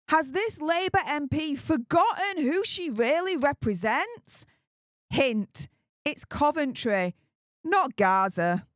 Has this Labour MP forgotten who she really represents? Hint, it's Coventry, not Gaza.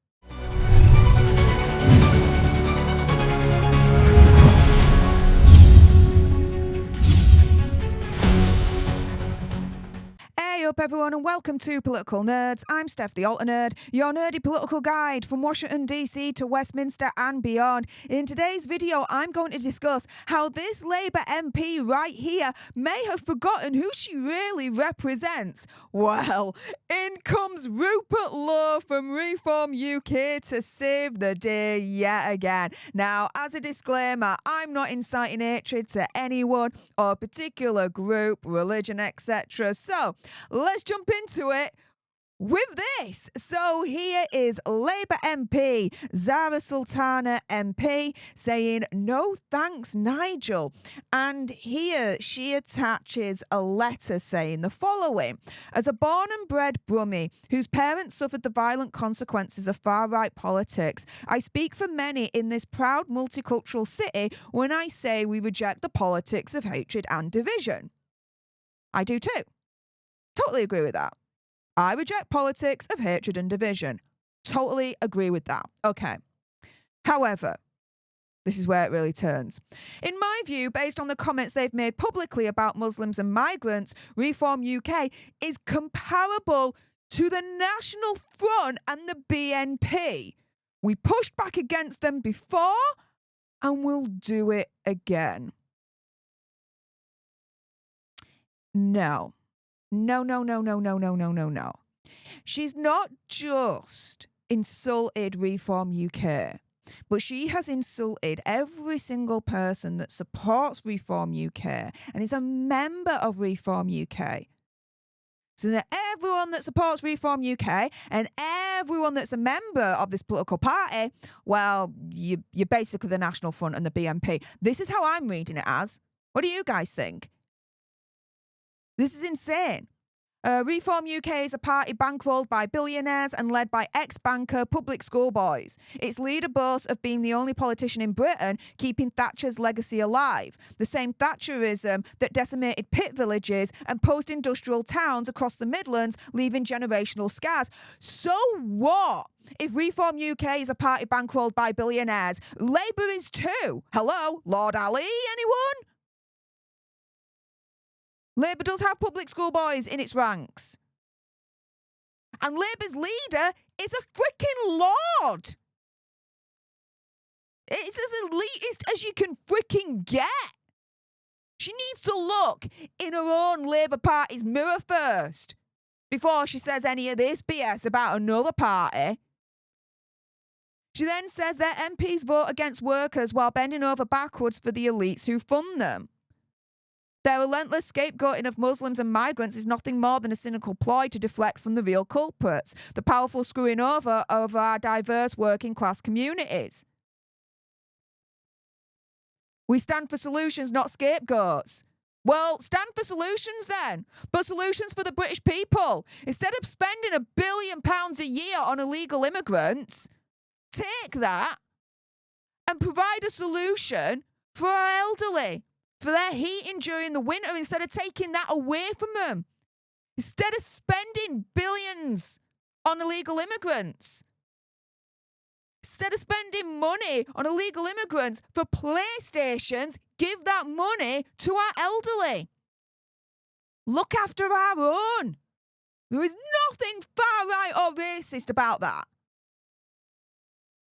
Hey up everyone and welcome to Political Nerds. I'm Steph the Alter Nerd, your nerdy political guide from Washington DC to Westminster and beyond. In today's video I'm going to discuss how this Labour MP right here may have forgotten who she really represents. Well, in comes Rupert Lowe from Reform UK to save the day yet again. Now, as a disclaimer, I'm not inciting hatred to anyone or a particular group, religion, etc. So, let's jump into it with this. So here is Labour MP Zara Sultana MP saying, "No thanks, Nigel." And here she attaches a letter saying the following: "As a born and bred Brummie whose parents suffered the violent consequences of far-right politics, I speak for many in this proud multicultural city when I say we reject the politics of hatred and division." I do too. Totally agree with that. I reject politics of hatred and division. Totally agree with that. Okay. However, this is where it really turns. In my view, based on the comments they've made publicly about Muslims and migrants, Reform UK is comparable to the National Front and the BNP. We pushed back against them before and we'll do it again. No. No. She's not just insulted Reform UK, but she has insulted every single person that supports Reform UK and is a member of Reform UK. So that everyone that supports Reform UK and everyone that's a member of this political party, well, you're basically the National Front and the BNP. This is how I'm reading it as. What do you guys think? This is insane. Reform UK is a party bankrolled by billionaires and led by ex-banker public school boys. Its leader boasts of being the only politician in Britain keeping Thatcher's legacy alive, the same Thatcherism that decimated pit villages and post-industrial towns across the Midlands, leaving generational scars. So what if Reform UK is a party bankrolled by billionaires? Labour is too. Hello, Lord Ali, anyone? Labour does have public school boys in its ranks. And Labour's leader is a freaking lord. It's as elitist as you can freaking get. She needs to look in her own Labour Party's mirror first before she says any of this BS about another party. She then says their MPs vote against workers while bending over backwards for the elites who fund them. Their relentless scapegoating of Muslims and migrants is nothing more than a cynical ploy to deflect from the real culprits, the powerful screwing over of our diverse working class communities. We stand for solutions, not scapegoats. Well, stand for solutions then, but solutions for the British people. Instead of spending £1 billion a year on illegal immigrants, take that and provide a solution for our elderly, for their heating during the winter, instead of taking that away from them. Instead of spending billions on illegal immigrants. Instead of spending money on illegal immigrants for PlayStations, give that money to our elderly. Look after our own. There is nothing far right or racist about that.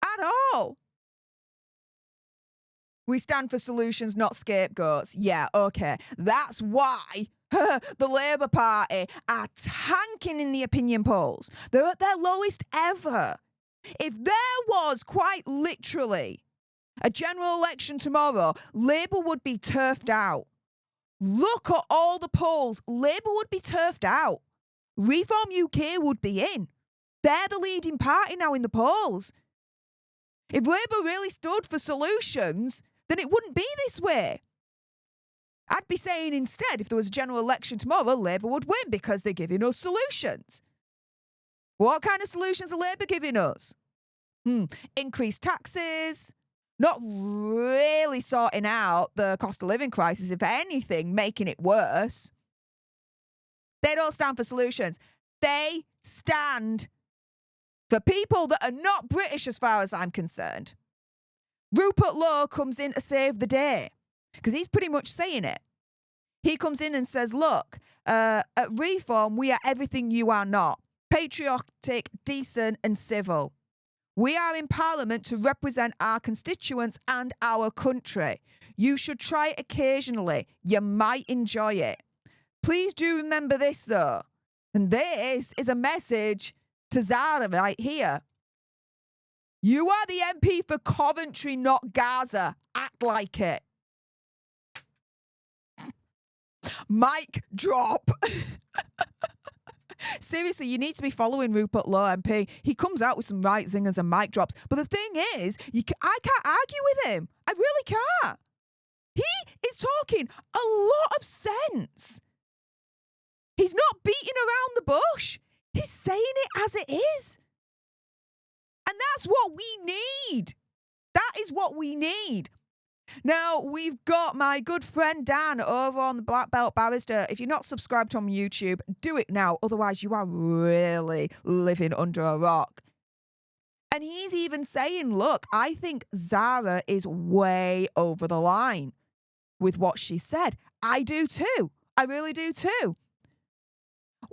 At all. We stand for solutions, not scapegoats. Yeah, okay. That's why the Labour Party are tanking in the opinion polls. They're at their lowest ever. If there was quite literally a general election tomorrow, Labour would be turfed out. Look at all the polls. Labour would be turfed out. Reform UK would be in. They're the leading party now in the polls. If Labour really stood for solutions, then it wouldn't be this way. I'd be saying instead, if there was a general election tomorrow, Labour would win because they're giving us solutions. What kind of solutions are Labour giving us? Increased taxes, not really sorting out the cost of living crisis, if anything, making it worse. They don't stand for solutions. They stand for people that are not British as far as I'm concerned. Rupert Lowe comes in to save the day because he's pretty much saying it. He comes in and says, look, at Reform, we are everything you are not. Patriotic, decent and civil. We are in Parliament to represent our constituents and our country. You should try it occasionally. You might enjoy it. Please do remember this, though. And this is a message to Zara right here. You are the MP for Coventry, not Gaza. Act like it. Mic drop. Seriously, you need to be following Rupert Lowe MP. He comes out with some right zingers and mic drops. But the thing is, I can't argue with him. I really can't. He is talking a lot of sense. He's not beating around the bush. He's saying it as it is. And that's what we need. That is what we need. Now, we've got my good friend Dan over on the Black Belt Barrister. If you're not subscribed on YouTube, do it now. Otherwise, you are really living under a rock. And he's even saying, look, I think Zara is way over the line with what she said. I do too. I really do too.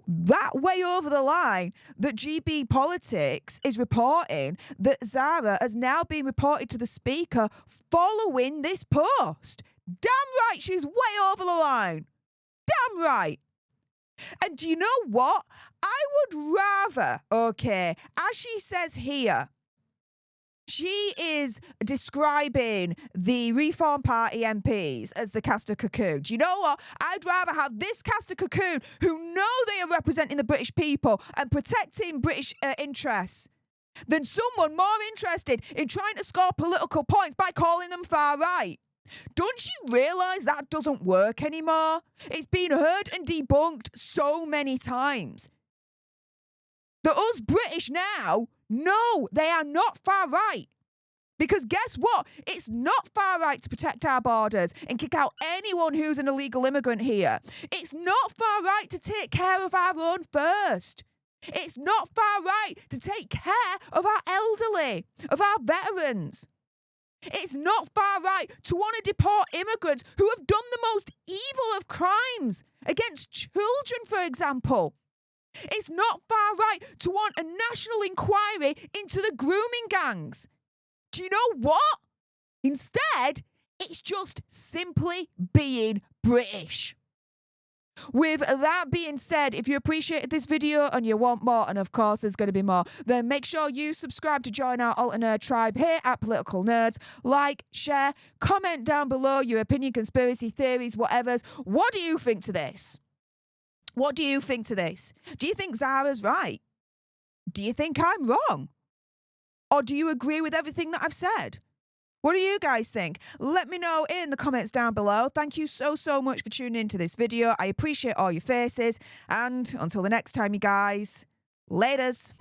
That way over the line that GB Politics is reporting that Zara has now been reported to the Speaker following this post. Damn right, she's way over the line. Damn right. And do you know what? I would rather, okay, as she says here, she is describing the Reform Party MPs as the cast of cocoon. Do you know what? I'd rather have this cast of cocoon who know they are representing the British people and protecting British interests than someone more interested in trying to score political points by calling them far right. Don't you realise that doesn't work anymore? It's been heard and debunked so many times. The us British now, no, they are not far right. Because guess what? It's not far right to protect our borders and kick out anyone who's an illegal immigrant here. It's not far right to take care of our own first. It's not far right to take care of our elderly, of our veterans. It's not far right to want to deport immigrants who have done the most evil of crimes against children, for example. It's not far right to want a national inquiry into the grooming gangs. Do you know what? Instead, it's just simply being British. With that being said, if you appreciated this video and you want more, and of course there's going to be more, then make sure you subscribe to join our Alternate tribe here at Political Nerds. Like, share, comment down below your opinion, conspiracy theories, whatever. What do you think to this? What do you think to this? Do you think Zara's right? Do you think I'm wrong? Or do you agree with everything that I've said? What do you guys think? Let me know in the comments down below. Thank you so much for tuning into this video. I appreciate all your faces. And until the next time, you guys, laters.